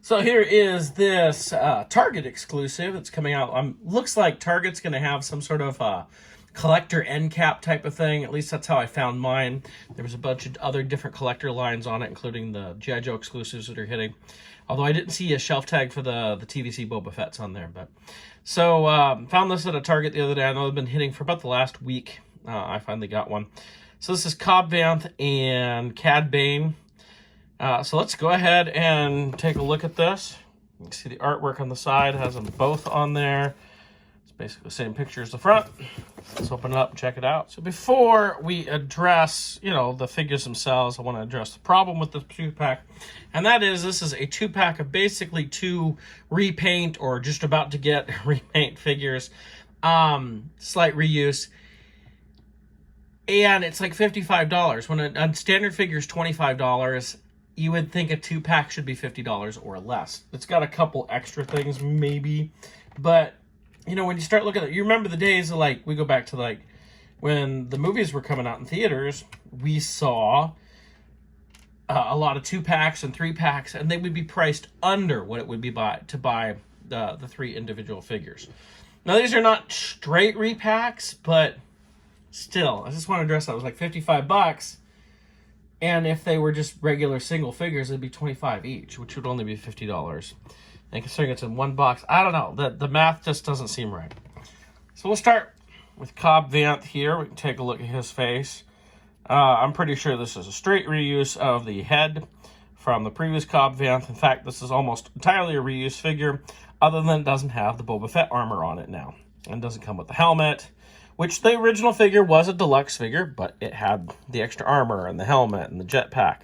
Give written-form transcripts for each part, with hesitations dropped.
So here is this Target exclusive that's coming out. Looks like Target's going to have some sort of collector end cap type of thing. At least that's how I found mine. There was a bunch of other different collector lines on it, including the G.I. Joe exclusives that are hitting. Although I didn't see a shelf tag for the TVC Boba Fett's on there. So found this at a Target the other day. I know they've been hitting for about the last week. I finally got one. So this is Cobb Vanth and Cade Bane. So let's go ahead and take a look at this. You can see the artwork on the side has them both on there. It's basically the same picture as the front. Let's open it up and check it out. So before we address, the figures themselves, I want to address the problem with the 2-pack. And that is, this is a 2-pack of basically 2 repaint or just about to get repaint figures. Slight reuse. And it's like $55. When a standard figure is $25, you would think a 2-pack should be $50 or less. It's got a couple extra things, maybe. But, when you start looking at it, you remember the days of, we go back to, when the movies were coming out in theaters, we saw a lot of 2-packs and 3-packs, and they would be priced under what it would be to buy the 3 individual figures. Now, these are not straight repacks, but still, I just want to address that. It was like $55. And if they were just regular single figures, it'd be $25 each, which would only be $50. And considering it's in one box, I don't know. The math just doesn't seem right. So we'll start with Cobb Vanth here. We can take a look at his face. I'm pretty sure this is a straight reuse of the head from the previous Cobb Vanth. In fact, this is almost entirely a reuse figure, other than it doesn't have the Boba Fett armor on it now. And doesn't come with the helmet, which the original figure was a deluxe figure, but it had the extra armor and the helmet and the jetpack.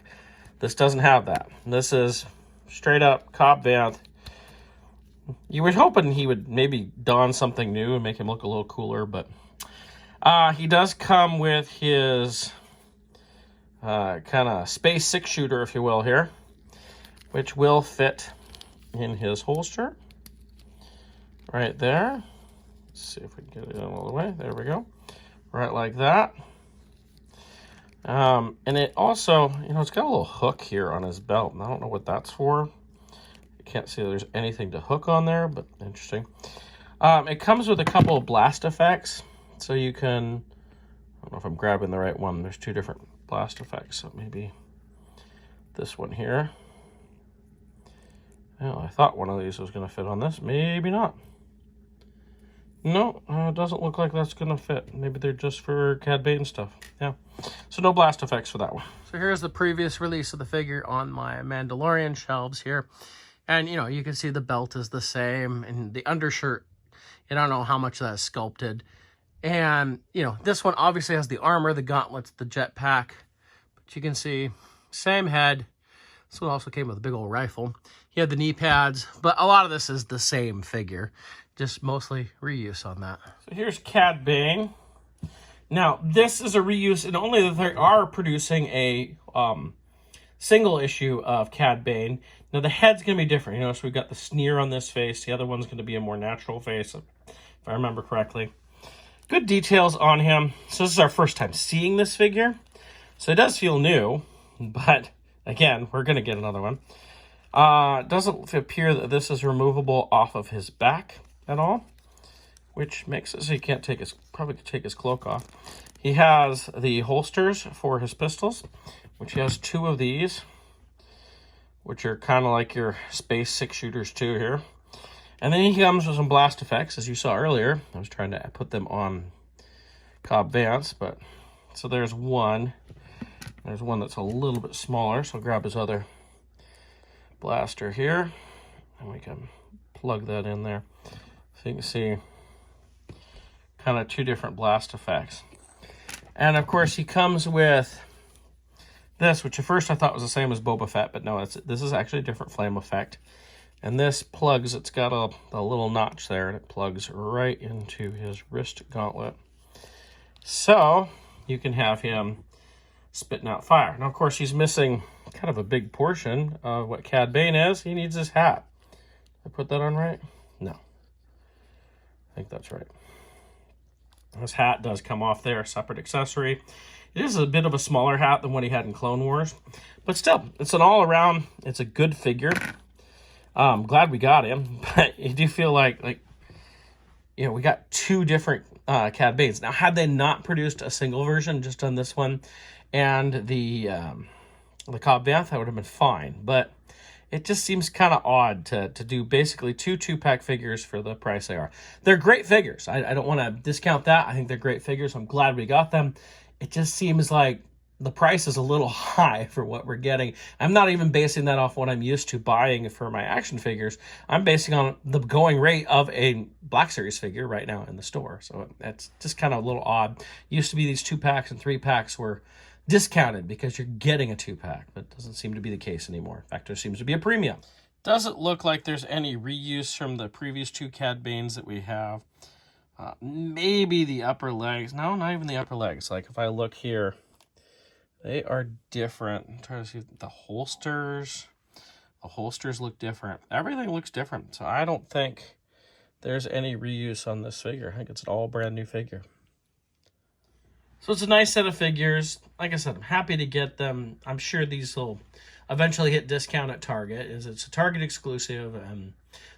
This doesn't have that. This is straight up Cobb Vanth. You were hoping he would maybe don something new and make him look a little cooler, but he does come with his kind of space 6-shooter, if you will, here, which will fit in his holster right there. Let's see if we can get it all the way. There we go. Right like that. And it also, it's got a little hook here on his belt. And I don't know what that's for. I can't see that there's anything to hook on there, but interesting. It comes with a couple of blast effects. So you can, I don't know if I'm grabbing the right one. There's 2 different blast effects. So maybe this one here. Well, I thought one of these was going to fit on this. Maybe not. No, it doesn't look like that's going to fit. Maybe they're just for Cade Bane stuff. Yeah. So no blast effects for that one. So here's the previous release of the figure on my Mandalorian shelves here. And, you can see the belt is the same. And the undershirt, I don't know how much that is sculpted. And, this one obviously has the armor, the gauntlets, the jetpack. But you can see, same head. This one also came with a big old rifle. He had the knee pads. But a lot of this is the same figure. Just mostly reuse on that. So here's Cade Bane. Now, this is a reuse, and only that they are producing a single issue of Cade Bane. Now, the head's going to be different. So we've got the sneer on this face. The other one's going to be a more natural face, if I remember correctly. Good details on him. So this is our first time seeing this figure. So it does feel new, but again, we're going to get another one. It doesn't appear that this is removable off of his back at all, which makes it so he can't probably take his cloak off. He has the holsters for his pistols, which he has 2 of these, which are kind of like your space 6-shooters too here. And then he comes with some blast effects, as you saw earlier. I was trying to put them on Cobb Vanth, but so there's one. There's one that's a little bit smaller, so I'll grab his other blaster here, and we can plug that in there. So you can see kind of 2 different blast effects. And of course he comes with this, which at first I thought was the same as Boba Fett, but no, this is actually a different flame effect. And this plugs, it's got a little notch there, and it plugs right into his wrist gauntlet. So you can have him spitting out fire. Now, of course, he's missing kind of a big portion of what Cade Bane is. He needs his hat. Did I put that on right? No. I think that's right. His hat does come off there, separate accessory. It is a bit of a smaller hat than what he had in Clone Wars. But still, it's an all-around, it's a good figure. Glad we got him, but you do feel like you know, we got two different Cad Banes. Now, had they not produced a single version, just done this one and the Cobb Vanth, that would have been fine. But it just seems kind of odd to do basically two-pack figures for the price they are. They're great figures. I don't want to discount that. I think they're great figures. I'm glad we got them. It just seems like the price is a little high for what we're getting. I'm not even basing that off what I'm used to buying for my action figures. I'm basing on the going rate of a Black Series figure right now in the store. So that's just kind of a little odd. Used to be these 2-packs and 3-packs were discounted because you're getting a 2-pack, but it doesn't seem to be the case anymore. In fact, there seems to be a premium. Doesn't look like there's any reuse from the previous 2 Cad Banes that we have. Maybe the upper legs. No, not even the upper legs. Like if I look here, they are different. I'm trying to see the holsters. The holsters look different. Everything looks different. So I don't think there's any reuse on this figure. I think it's an all brand new figure. So it's a nice set of figures. Like I said, I'm happy to get them. I'm sure these will eventually hit discount at Target. It's a Target exclusive, and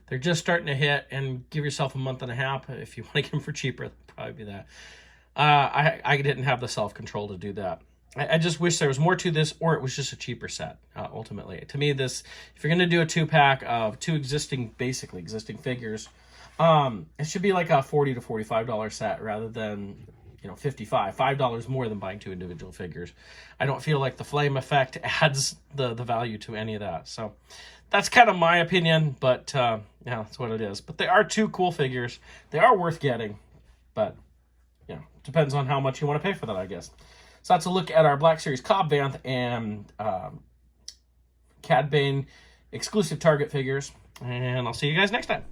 they're just starting to hit. And give yourself a month and a half if you want to get them for cheaper. Probably be that. I didn't have the self-control to do that. I just wish there was more to this, or it was just a cheaper set, ultimately. To me, this, if you're going to do a 2-pack of 2 basically existing figures, it should be like a $40 to $45 set rather than, you know, $5 more than buying 2 individual figures. I don't feel like the flame effect adds the value to any of that. So that's kind of my opinion, but yeah, that's what it is. But they are 2 cool figures. They are worth getting, but, you know, depends on how much you want to pay for that, I guess. So that's a look at our Black Series Cobb Vanth and Cad Bane exclusive Target figures. And I'll see you guys next time.